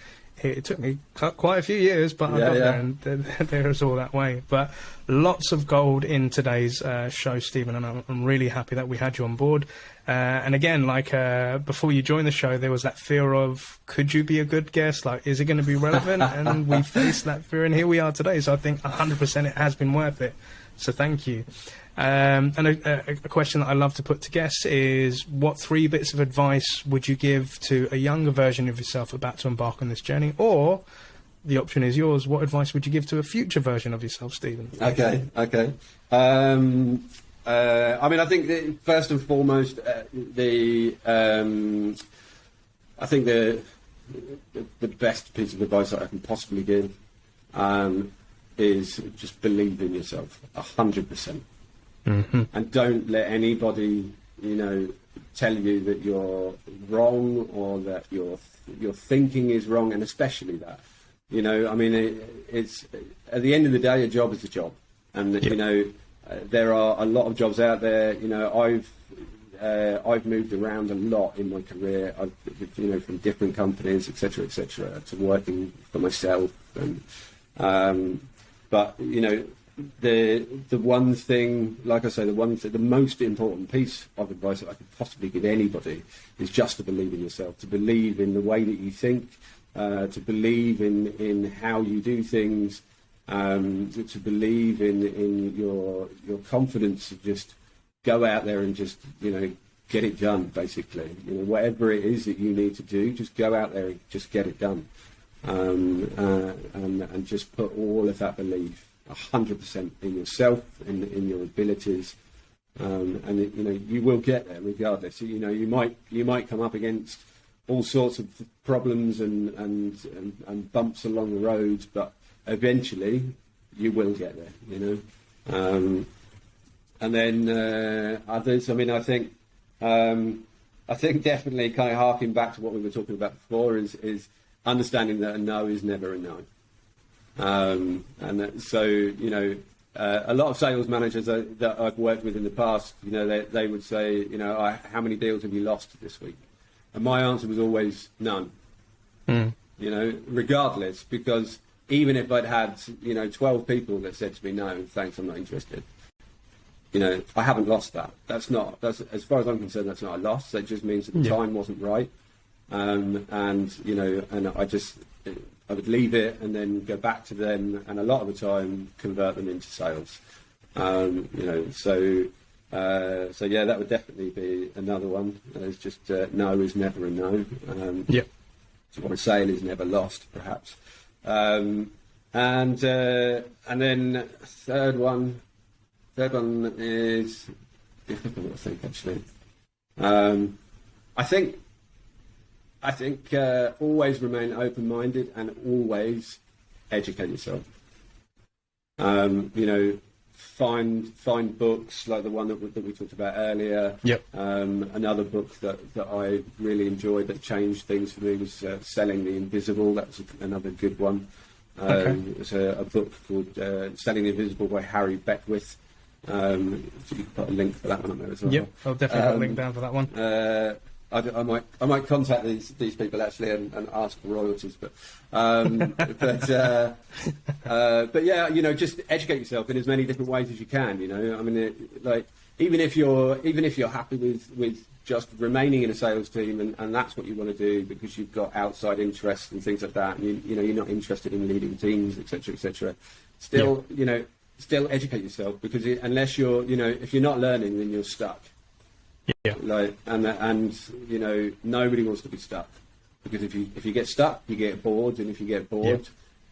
it took me quite a few years, but I got there, and there is all that way. But lots of gold in today's show, Stephen, and I'm really happy that we had you on board. And again, like before you joined the show, there was that fear of, could you be a good guest? Like, is it going to be relevant? And we faced that fear, and here we are today. So I think 100% it has been worth it. So thank you. And a question that I love to put to guests is, what 3 bits of advice would you give to a younger version of yourself about to embark on this journey? Or the option is yours. What advice would you give to a future version of yourself, Stephen? Okay. I mean, I think that first and foremost, I think the best piece of advice that I can possibly give is just believe in yourself 100%. Mm-hmm. And don't let anybody, you know, tell you that you're wrong or that your thinking is wrong, and especially that, You know, I mean, it's at the end of the day, a job is a job, and you know, there are a lot of jobs out there. You know, I've moved around a lot in my career. I've, you know, from different companies, etc., to working for myself. And but you know, the one thing, like I say, the most important piece of advice that I could possibly give anybody is just to believe in yourself, to believe in the way that you think, to believe in how you do things, to believe in your confidence to just go out there and just, you know, get it done, basically. You know, whatever it is that you need to do, just go out there and just get it done. And just put all of that belief 100% in yourself, in your abilities, and you know, you will get there regardless. You know, you might come up against all sorts of problems and bumps along the road, but eventually you will get there, you know. And then others, I mean, I think definitely kind of harking back to what we were talking about before is understanding that a no is never a no. And so, you know, a lot of sales managers that I've worked with in the past, you know, they would say, you know, how many deals have you lost this week? And my answer was always none. You know, regardless, because even if I'd had, you know, 12 people that said to me, no, thanks, I'm not interested. You know, I haven't lost that. That's as far as I'm concerned, that's not a loss. That just means that the time wasn't right. And, you know, and I would leave it and then go back to them, and a lot of the time convert them into sales. You know, so yeah, that would definitely be another one. It's just no is never a no. So what a sale is never lost, perhaps. And then third one is difficult, I think, actually. I think always remain open-minded and always educate yourself. You know, find books like the one that we talked about earlier. Another book that I really enjoyed that changed things for me was Selling the Invisible. That's another good one. It's a book called Selling the Invisible by Harry Beckwith. So you can put a link for that one up there as well. I'll definitely put a link down for that one. I might contact these people actually and ask for royalties, but yeah, you know, just educate yourself in as many different ways as you can. You know, I mean, like even if you're happy with just remaining in a sales team and that's what you want to do because you've got outside interests and things like that, and you know you're not interested in leading teams, etc. Still, you know, still educate yourself because unless you're, you know, if you're not learning, then you're stuck. Like and you know, nobody wants to be stuck because if you get stuck, you get bored, and if you get bored,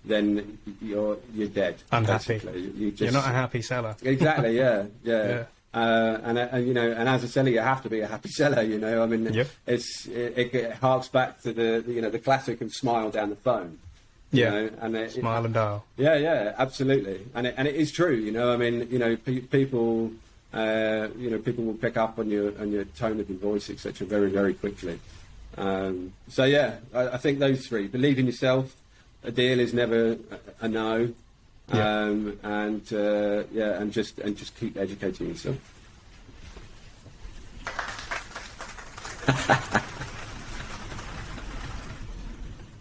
then you're dead. Unhappy. You're not a happy seller. Exactly. Yeah. And you know, and as a seller, you have to be a happy seller. You know, I mean, it harks back to the classic of smile down the phone. You know, and smile and dial. Yeah, absolutely, and it is true. You know, I mean, you know, people. You know, people will pick up on your tone of your voice, etc., very, very quickly. So yeah, I think those three: believe in yourself. A deal is never a no, and just keep educating yourself.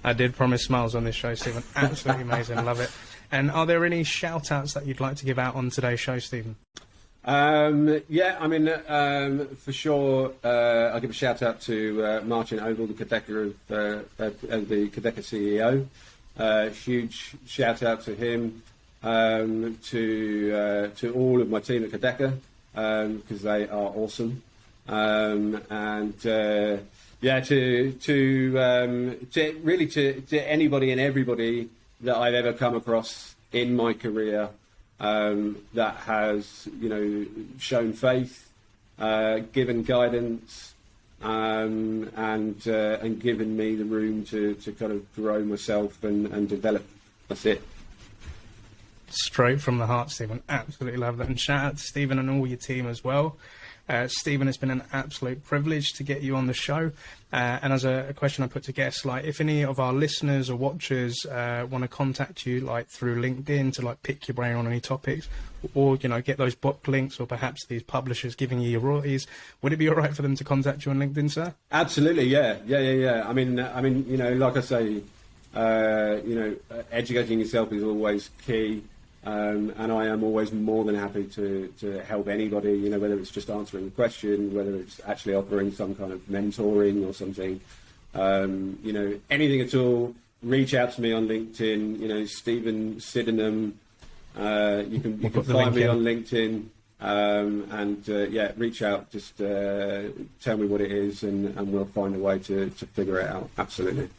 I did promise smiles on this show, Stephen. Absolutely amazing, love it. And are there any shout-outs that you'd like to give out on today's show, Stephen? Yeah, I mean, for sure, I'll give a shout out to Martin Ogle, the Quodeca the Quodeca CEO. Huge shout out to him, to all of my team at Quodeca, because they are awesome. Yeah, to anybody and everybody that I've ever come across in my career. That has, you know, shown faith, given guidance, and given me the room to kind of grow myself and develop. That's it. Straight from the heart, Stephen. Absolutely love that. And shout out to Stephen and all your team as well. Stephen, it's been an absolute privilege to get you on the show. And as a question I put to guests, like if any of our listeners or watchers want to contact you, like through LinkedIn to like pick your brain on any topics, or get those book links, or perhaps these publishers giving you your royalties, would it be all right for them to contact you on LinkedIn, sir? Absolutely, yeah. I mean, like I say, educating yourself is always key. And I am always more than happy to help anybody, whether it's just answering a question, whether it's actually offering some kind of mentoring or something, anything at all. Reach out to me on LinkedIn, Stephen Sydenham. You can find me on LinkedIn, and reach out. Just tell me what it is, and we'll find a way to figure it out. Absolutely.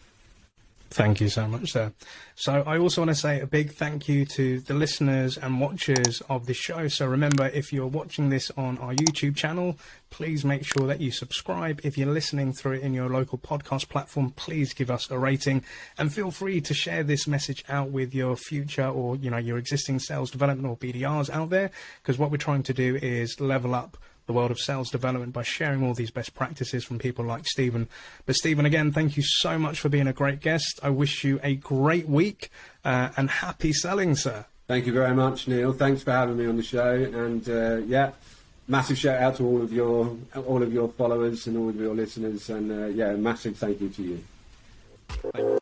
Thank you so much, sir. So I also want to say a big thank you to the listeners and watchers of the show. So remember, if you're watching this on our YouTube channel, please make sure that you subscribe. If you're listening through it in your local podcast platform, please give us a rating, and feel free to share this message out with your future or, your existing sales development or BDRs out there, because what we're trying to do is level up the world of sales development by sharing all these best practices from people like Stephen. But Stephen, again, thank you so much for being a great guest. I wish you a great week and happy selling, sir. Thank you very much, Neil. Thanks for having me on the show. And massive shout out to all of your followers and all of your listeners. And massive thank you to you. Thank you.